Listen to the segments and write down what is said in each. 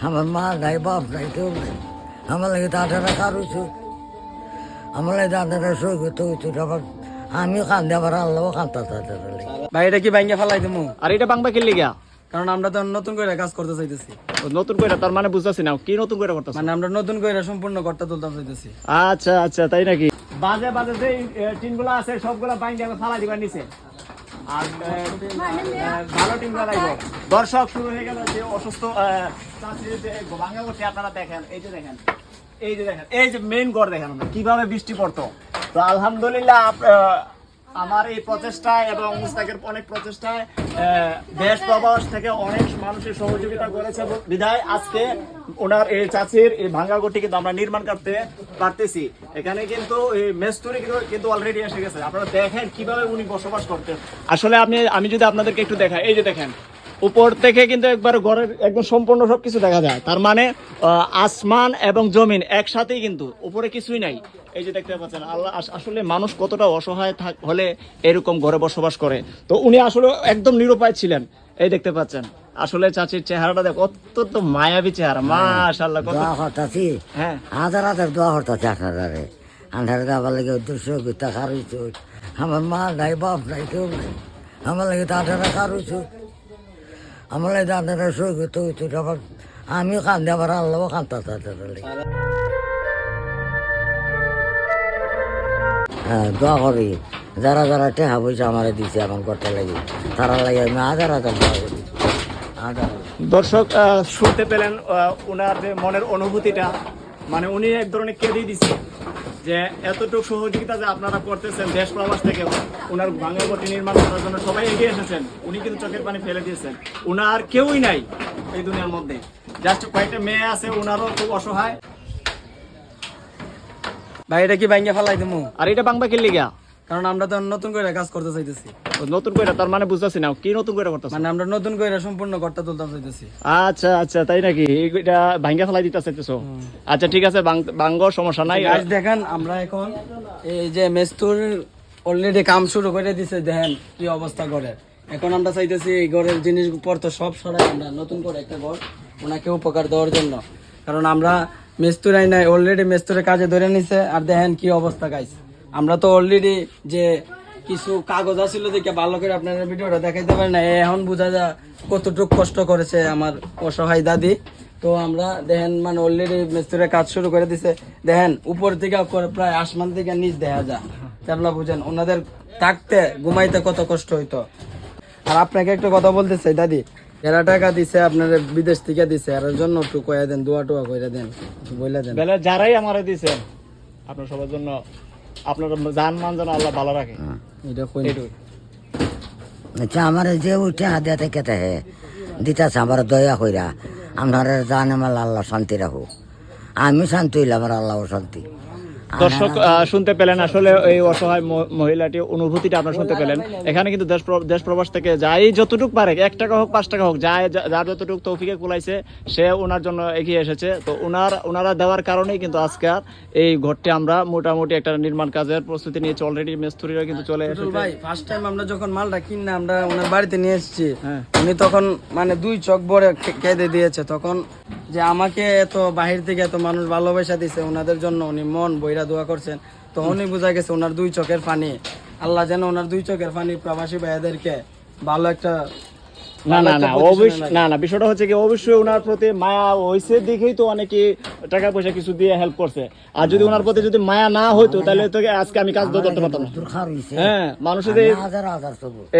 আমার মা নাই, বাপ নাই, কেউ নাই। আমার লাগে দাদারা কারুছু, আমার লাগে দাদারা সই করতে হইতো। আবার আমিও কান্দে, আবার আল্লাহও কান্দা দাদারা লাগে। ভাই এটা কি ভাঙ্গা ফেলাই দেবো? আর এটা বাংবা কি লিগা? কারণ আমরা তো নতুন করে কাজ করতে চাইতেছি। নতুন করে তার মানে বুঝতেছি না কি নতুন করে করতেছ? মানে আমরা নতুন করে সম্পূর্ণ ঘরটা তুলতে চাইতেছি। আচ্ছা আচ্ছা, তাই নাকি? বাজে বাজে যে টিনগুলো আছে সবগুলা বাইঙ্গা ফালাই দিবা নিচে। আর ভালো টিনগুলো লাগবে। দর্শক, শুরু হয়ে গেল যে অসুস্থ চাষির যে ভাঙ্গা করছে। আপনারা দেখেন, এই যে দেখেন, এই যে দেখেন, এই যে মেইন ঘর দেখেন আমরা কিভাবে বৃষ্টি পড়তো। তো আলহামদুলিল্লাহ আমার এই প্রচেষ্টায় এবং মুস্তাকের অনেক প্রচেষ্টায় দেশ প্রবাস থেকে অনেক মানুষের সহযোগিতা করেছে বিধায় আজকে ওনার এই চাষির এই ভাঙ্গা ঘরটি কিন্তু আমরা নির্মাণ করতে পারতেছি। এখানে কিন্তু এই মেস্তুরি কিন্তু অলরেডি এসে গেছে। আপনারা দেখেন কিভাবে উনি বসবাস করতেন। আসলে আমি যদি আপনাদেরকে একটু দেখাই, এই যে দেখেন উপর থেকে কিন্তু একবার ঘরের একদম সম্পূর্ণ সবকিছু দেখা যায়। তার মানে আসমান এবং জমিন একসাথেই, কিন্তু উপরে কিছুই নাই। এই যে দেখতে পাচ্ছেন, আল্লাহ আসলে মানুষ কতটা অসহায় হলে এরকম ঘরে বসবাস করে। তো উনি আসলে একদম নিরুপায় ছিলেন। এই দেখতে পাচ্ছেন আসলে চাচির চেহারাটা দেখো, অত্যন্ত মায়াবী চেহারা, মাশাআল্লাহ। দোয়া করতাছি, হ্যাঁ, হাজার হাজার দোয়া করতাছি আপনারে। আন্ধারে যাবার লাগে উদ্দেশ্য করতে কারুছু। আমার মা নাই, বাপ নাই, কেউ নাই। আমার লাগে দাদারা কারুছু, আমার লাগে দাদারা সই করতে হইতো। আবার আমিও কান্দে, আবার আল্লাহও কান্দা দাদারা লাগে। হ্যাঁ, দোয়া করি যারা যারা টেহা পয়সা আমার দিছে আমার ঘরটা লাগে, তারা লাগে আমি হাজার হাজার দোয়া করি। হাজার দর্শক শুনতে পেলেন ওনার যে মনের অনুভূতিটা। মানে উনি এক ধরনের কেঁদে দিচ্ছে যে এতটুকু সহযোগিতা যে আপনারা করতেছেন দেশ প্রবাস থেকে ওনার ভাঙা ঘরটি নির্মাণ করার জন্য সবাই এগিয়ে এসেছেন। উনি কিন্তু চোখের পানি ফেলে দিয়েছেন। ওনার কেউই নাই এই দুনিয়ার মধ্যে, জাস্ট কয়েকটা মেয়ে আছে, ওনারও খুব অসহায়। ভাই এটা কি ভাঙ্গা ফেলাই দেবো? আর এটা বাংবা কি লিগা? কারণ আমরা তো নতুন করে কাজ করতে চাইতেছি। নতুন করে তার মানে বুঝতেছি না কি নতুন করে করতেছ? মানে আমরা নতুন করে সম্পূর্ণ ঘরটা তুলতে চাইতেছি। আচ্ছা আচ্ছা, তাই নাকি? এটা ভাঙ্গা ফেলাই দিতে চাইতেছো? আচ্ছা ঠিক আছে, বাঙ্গো সমস্যা নাই। গাছ দেখেন, আমরা এখন এই যে মেস্তুর অলরেডি কাম শুরু করে দিছে, দেখেন কি অবস্থা করে। এখন আমরা চাইতেছি এই ঘরের জিনিসপত্র সব সরাই আমরা নতুন করে একটা ঘর ওনাকে উপকার দেওয়ার জন্য। কারণ আমরা মেস্তুরাই নাই, অলরেডি মেস্তুরের কাজে ধরে নিছে। আর দেখেন কি অবস্থা গাইস। আমরা তো অলরেডি যে কিছু কাগজ আছিল দেখে ভালো করে আপনারা ভিডিওটা দেখাইতে পারেন না। এখন বোঝা যায় কতটুকু কষ্ট করেছে আমার অসহায় দাদি। তো আমরা দেখেন মানে অলরেডি মিস্ত্রির কাজ শুরু করে দিছে। দেখেন উপর থেকে প্রায় আসমান থেকে নিচ দেখা যায়। তাহলে বুঝেন ওনাদের থাকতে ঘুমাইতে কত কষ্ট হইতো। আর আপনাকে একটা কথা বলতে চাই দাদি, এরা টাকা দিছে আপনারা বিদেশ থেকে দিছে, এর জন্য একটু কয়ে দেন, দোয়া টোয়া করে দেন, বলে দেন। যারাই আমারে দিছেন আপনার সবার জন্য, আপনার জান মান যেন আল্লাহ ভালো রাখে। এটা কই আচ্ছা, আমার যে উঠে হাতে থেকে দিতেছে আমার দয়া কইরা, আমার জান আমার আল্লাহ শান্তি রাখুক। আমি শান্তি হইলে আমার আল্লাহ শান্তি। দর্শক শুনতে পেলেন আসলে এই অসহায় মহিলাটি অনুভূতিটা আপনারা শুনতে পেলেন। এখানে কিন্তু দেশ প্রবাস থেকে যাই যতটুকু পারে, 1 টাকা হোক 5 টাকা হোক, যার যতটুকু তৌফিকে কুলাইছে সে ওনার জন্য এগিয়ে এসেছে। তো ওনারা দেওয়ার কারণেই কিন্তু আজকে এই ঘরটি আমরা মোটামুটি একটা নির্মাণ কাজের প্রস্তুতি নিয়েছি। অলরেডি মিস্ত্রিরা কিন্তু চলে এসেছে। ভাই ফার্স্ট টাইম আমরা যখন মালটা কিনে আমরা ওনার বাড়িতে নিয়ে এসেছি, উনি তখন মানে 2 চোখ ভরে কেঁদে দিয়েছে। তখন যে আমাকে এত বাহির থেকে এত মানুষ ভালোবাসা দিছে, ওনাদের জন্য উনি মন বইরা দোয়া করছেন। তখনই বোঝা গেছে ওনার 2 চোখের পানি, আল্লাহ যেন ওনার 2 চোখের পানি প্রবাসী ভাইদেরকে ভালো একটা না বিষয়টা হচ্ছে কি, অবশ্যই ওনার প্রতি মায়া হয়েছে দেখেই তো অনেকে টাকা পয়সা কিছু দিয়ে হেল্প করছে। আর যদি ওনার প্রতি যদি মায়া না হইতো তাহলে তো আজকে আমি কাজ করতে পারতাম না। হ্যাঁ, মানুষের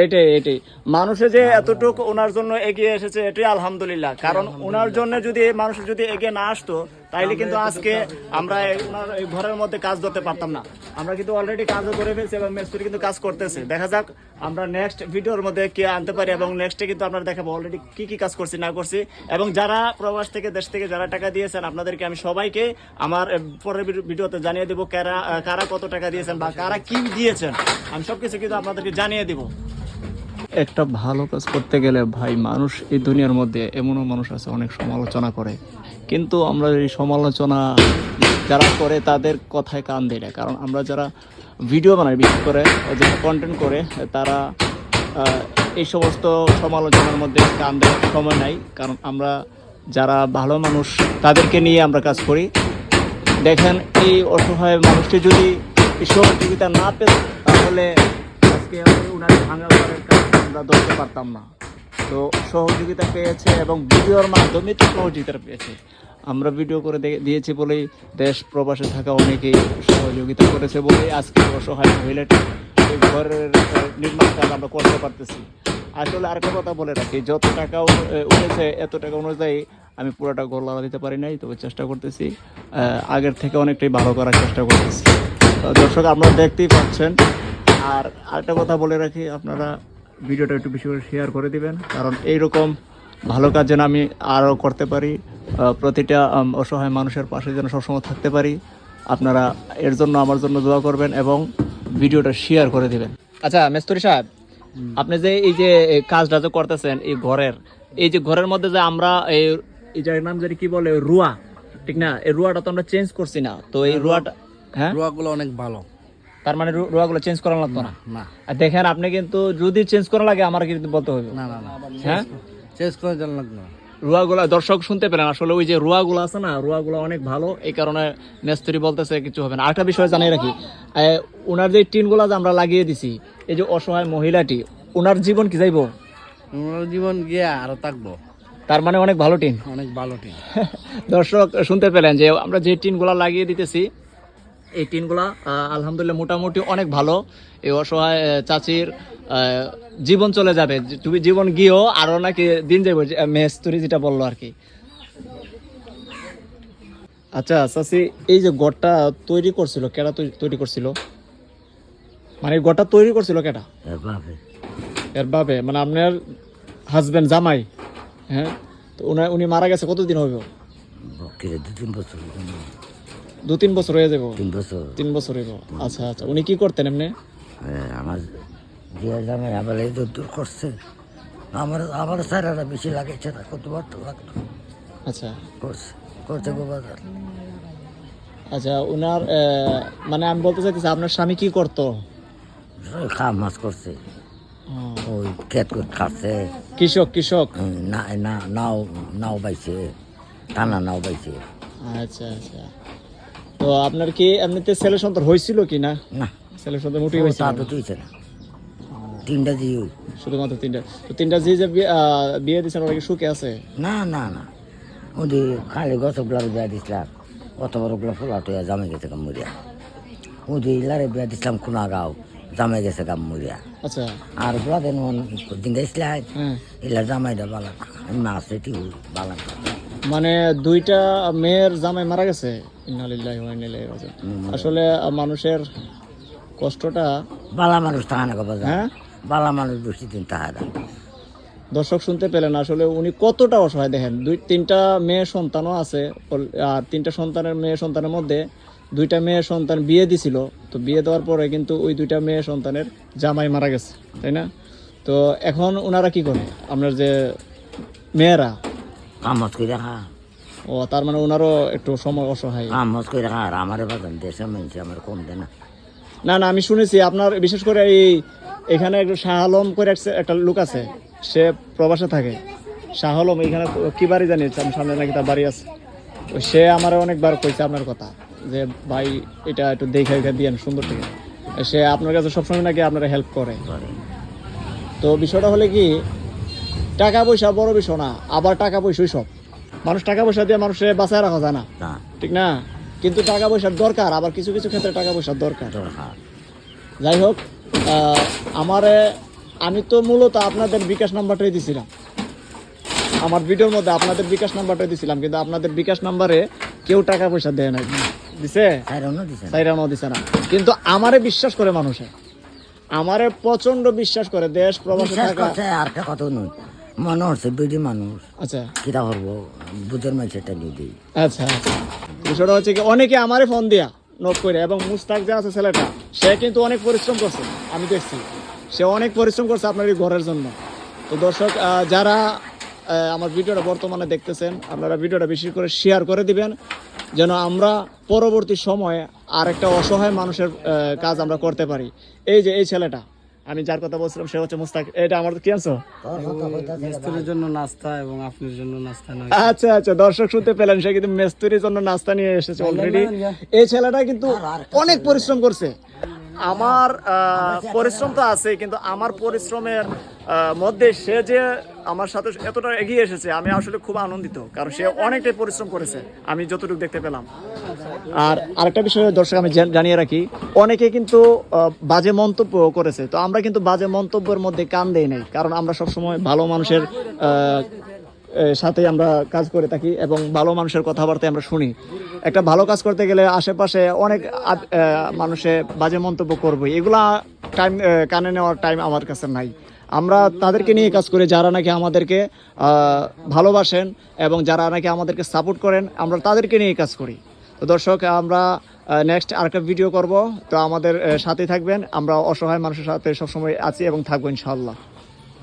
এটাই মানুষের যে এতটুকু ওনার জন্য এগিয়ে এসেছে, এটাই আলহামদুলিল্লাহ। কারণ ওনার জন্য যদি মানুষ যদি এগিয়ে না আসতো তাইলে কিন্তু আজকে আমরা ওনার এই ঘরের মধ্যে কাজ ধরতে পারতাম না। আমরা কিন্তু অলরেডি কাজও করে ফেলছি এবং মিস্ত্রি কিন্তু কাজ করতেছে। দেখা যাক আমরা নেক্সট ভিডিওর মধ্যে কি আনতে পারি এবং নেক্সটে কিন্তু আপনারা দেখাবো অলরেডি কি কাজ করছি না করছি। এবং যারা প্রবাস থেকে দেশ থেকে যারা টাকা দিয়েছেন আপনাদেরকে আমি সবাইকে আমার পরের ভিডিওতে জানিয়ে দেবো কারা কত টাকা দিয়েছেন বা কারা কি দিয়েছেন, আমি সবকিছু কিন্তু আপনাদেরকে জানিয়ে দিব। একটা ভালো কাজ করতে গেলে ভাই, মানুষ এই দুনিয়ার মধ্যে এমনও মানুষ আছে অনেক সমালোচনা করে, কিন্তু আমরা এই সমালোচনা যারা করে তাদের কথায় কান দিই না। কারণ আমরা যারা ভিডিও বানাই, বিশেষ করে যারা কন্টেন্ট করে, তারা এই সমস্ত সমালোচনার মধ্যে কান দেওয়ার সময় নাই। কারণ আমরা যারা ভালো মানুষ তাদেরকে নিয়ে আমরা কাজ করি। দেখেন এই অসহায় মানুষটি যদি সহযোগিতা না পেত তাহলে আজকে ওনার ভাঙা ঘরের কাজ আমরা ধরতে পারতাম না। তো সহযোগিতা পেয়েছে এবং ভিডিওর মাধ্যমে তো সহযোগিতা পেয়েছে। আমরা ভিডিও করে দিয়েছি বলেই দেশ প্রবাসে থাকা অনেকেই সহযোগিতা করেছে বলেই আজকে অসহায় মহিলাটি এই ঘরের নির্মাণ কাজ আমরা করতে পারতেছি। আসলে আরেকটা কথা বলে রাখি, যত টাকা উঠেছে এত টাকা অনুযায়ী আমি পুরোটা ঘর লাগা দিতে পারি নাই, তবে চেষ্টা করতেছি আগের থেকে অনেকটাই ভালো করার চেষ্টা করতেছি। দর্শক আপনারা দেখতেই পাচ্ছেন। আর আরেকটা কথা বলে রাখি, আপনারা ভিডিওটা একটু বেশি করে শেয়ার করে দিবেন, কারণ এইরকম ভালো কাজ যেন আমি আরও করতে পারি, প্রতিটা অসহায় মানুষের পাশে যেন সবসময় থাকতে পারি। আপনারা এর জন্য আমার জন্য দোয়া করবেন এবং ভিডিওটা শেয়ার করে দিবেন। আচ্ছা মেস্তরি সাহেব, আপনি যে এই যে কাজটা যে করতেছেন এই যে ঘরের মধ্যে যে আমরা এই জায়গার নাম জানি কি বলে, রুয়া, ঠিক না? এই রুয়াটা তো আমরা চেঞ্জ করছি না, তো এই রুয়াটা, হ্যাঁ রুয়াগুলো অনেক ভালো। তার মানে রুয়াগুলো চেঞ্জ করা লাগতো না? না। আর দেখেন আপনি কিন্তু যদি চেঞ্জ করা লাগে আমার কিন্তু বলতে হবে। না না না, হ্যাঁ চেঞ্জ করে দেন লাগবে না। রুয়াগুলা দর্শক শুনতে পেলেন, আসলে ওই যে রুয়াগুলো আছে না, রুয়াগুলো অনেক ভালো, এই কারণে মেস্ত্রি বলতেছে কিছু হবে না। আরেকটা বিষয় জানিয়ে রাখি, ওনার যে টিনগুলা যে আমরা লাগিয়ে দিছি, এই যে অসহায় মহিলাটি, ওনার জীবন কি যাইবো? ওনার জীবন গিয়া আরো থাকবো। তার মানে অনেক ভালো টিন। অনেক ভালো টিন। দর্শক শুনতে পেলেন যে আমরা যে টিনগুলা লাগিয়ে দিতেছি, এই টিনগুলা আলহামদুলিল্লাহ মোটামুটি অনেক ভালো। এই অসহায় চাচির জীবন চলে যাবে, তুমি জীবন গিয়েও আরো নাকি দিন যাবে, মেস্তুরি যেটা বললো আর কি। আচ্ছা চাচি, এই যে গড়টা তৈরি করছিল কেডা তৈরি করছিল? মানে গড়টা তৈরি করছিল কেডা? এর বাবে, মানে আপনার হাজবেন্ড জামাই? হ্যাঁ, তো উনি মারা গেছে কতদিন হবে? 2-3 বছর হয়ে যাবো। 3 বছর হইব। আচ্ছা আচ্ছা, উনি কি করতেন এমনি? আমার যে জামাই আবার এই দূর করছে, আমার সারাটা বেশি লাগাইছে না, কতবার তো লাগতো। আচ্ছা করছে বাজার। আচ্ছা, উনার মানে আমি বলতে চাইতেছি আপনার স্বামী কি করতো? খাম মাছ করছে, ওই ক্ষেত খাচ্ছে। কৃষক? নাও বাইছে, টানা নাও বাইছে। আচ্ছা আচ্ছা, তো আপনার কি এমনিতে ছেলে সন্তান হয়েছিল কি না? না, ছেলে সন্তান মোটেই হয়েছে না। তুইছে না, 3টা জি, শুধুমাত্র 3টা। তো 3টা জি যে বিয়ে দিচ্ছেন ওরা কি সুখে আছে? না না না, ওদের খালি গছগুলার বিয়া দিছিলাম, অত বড়গুলো ফোলাটো জামে গেছে গাম মরিয়া। ওদের ইলারে বিয়া দিছিলাম খুনাগাঁও, জামে গেছে গাম মরিয়া। আচ্ছা, আর গুলা দেন দিন গেছিলাম, হ্যাঁ, ইলা জামাইটা বালা মাছ এটি বালা। মানে 2টা মেয়ের জামাই মারা গেছে। ইন্নালিল্লাহি ওয়া ইন্না ইলাইহি রাজিউন। আসলে মানুষের কষ্টটা, বালা মানুষ তাহা না বাজার, হ্যাঁ, বালা মানুষ বেশি দিন তাহা না। দর্শক শুনতে পেলেন আসলে উনি কতটা অসহায়। দেখেন 2-3টা মেয়ে সন্তানও আছে, আর 3টা মেয়ে সন্তানের মধ্যে 2টা মেয়ে সন্তান বিয়ে দিছিল। তো বিয়ে দেওয়ার পরে কিন্তু ওই 2টা মেয়ে সন্তানের জামাই মারা গেছে, তাই না? তো এখন ওনারা কি করে, আপনার যে মেয়েরা? কামত করে রাখা। ও, তার মানে ওনারও একটু সময় অসহায়। কামত করে রাখা, আর আমার বাজান দেশে মানছে আমার কম দেয় না। না না, আমি শুনেছি আপনার বিশেষ করে এখানে একটু শাহ আলম করে একটা লোক আছে, সে প্রবাসে থাকে। শাহ আলম এখানে কি বাড়ি জানি, সামনে নাকি তার বাড়ি আছে। তো সে আমার অনেকবার কইছে আপনার কথা, যে ভাই এটা একটু দেখে দিয়েন সুন্দর থেকে। সে আপনার কাছে সবসময় নাকি আপনারা হেল্প করে। তো বিষয়টা হলে কি, টাকা পয়সা বড় বিষয় না, আবার টাকা পয়সাই সব। মানুষ টাকা পয়সা দিয়ে মানুষের বাঁচায় রাখা যায় না, ঠিক না? কিন্তু টাকা পয়সার দরকার, আবার কিছু কিছু ক্ষেত্রে টাকা পয়সার দরকার। যাই হোক, আমি তো মূলত আপনাদের বিকাশ নাম্বারটাই দিছিলাম, আমার ভিডিওর মধ্যে আপনাদের বিকাশ নাম্বারটাই দিছিলাম, কিন্তু আপনাদের বিকাশ নাম্বারে কেউ টাকা পয়সা দেয় না। দিছে? সাইরানো দিছে না। কিন্তু আমারে বিশ্বাস করে মানুষে, আমারে প্রচন্ড বিশ্বাস করে, দেশ প্রবাসে থাকা। আর কত নয় মনে হচ্ছে 2টি মানুষ। আচ্ছা, কিরা করবো, বুঝের মানুষ এটা নিয়ে দিই। আচ্ছা আচ্ছা, বিষয়টা হচ্ছে কি, অনেকে আমারে ফোন দিয়া নোট করে, এবং মুস্তাক যে আছে ছেলেটা, সে কিন্তু অনেক পরিশ্রম করছে, আমি দেখছি সে অনেক পরিশ্রম করছে আপনার এই ঘরের জন্য। তো দর্শক যারা আমার ভিডিওটা বর্তমানে দেখতেছেন, আপনারা ভিডিওটা বেশি করে শেয়ার করে দিবেন, যেন আমরা পরবর্তী সময়ে আর একটা অসহায় মানুষের কাজ আমরা করতে পারি। এই যে এই ছেলেটা, আমি যার কথা বলছিলাম সে হচ্ছে মুস্তাক। এটা আমার কি আনছো? তোর কথা কইতাছে রে মেস্তুরের জন্য নাস্তা এবং আপনার জন্য নাস্তা নয়। আচ্ছা আচ্ছা, দর্শক শুনতে পেলেন, সে কিন্তু মেস্তুরির জন্য নাস্তা নিয়ে এসেছে অলরেডি। এই ছেলেটা কিন্তু অনেক পরিশ্রম করছে। আমার পরিশ্রম তো আছে, কিন্তু আমার পরিশ্রমের মধ্যে সে যে আমার সাথে এতটা এগিয়ে এসেছে, আমি আসলে খুব আনন্দিত, কারণ সে অনেকটাই পরিশ্রম করেছে আমি যতটুকু দেখতে পেলাম। আর আরেকটা বিষয় দর্শক আমি জানিয়ে রাখি, অনেকে কিন্তু বাজে মন্তব্য করেছে, তো আমরা কিন্তু বাজে মন্তব্যের মধ্যে কান দেই নাই, কারণ আমরা সবসময় ভালো মানুষের সাথে আমরা কাজ করে থাকি এবং ভালো মানুষের কথাবার্তা আমরা শুনি। একটা ভালো কাজ করতে গেলে আশেপাশে অনেক মানুষে বাজে মন্তব্য করবে, এগুলা টাইম কানে নেওয়ার টাইম আমার কাছে নাই। আমরা তাদেরকে নিয়ে কাজ করি যারা নাকি আমাদেরকে ভালোবাসেন এবং যারা নাকি আমাদেরকে সাপোর্ট করেন, আমরা তাদেরকে নিয়ে কাজ করি। তো দর্শক, আমরা নেক্সট আরেকটা ভিডিও করব, তো আমাদের সাথে থাকবেন। আমরা অসহায় মানুষের সাথে সবসময় আছি এবং থাকবো ইনশাআল্লাহ।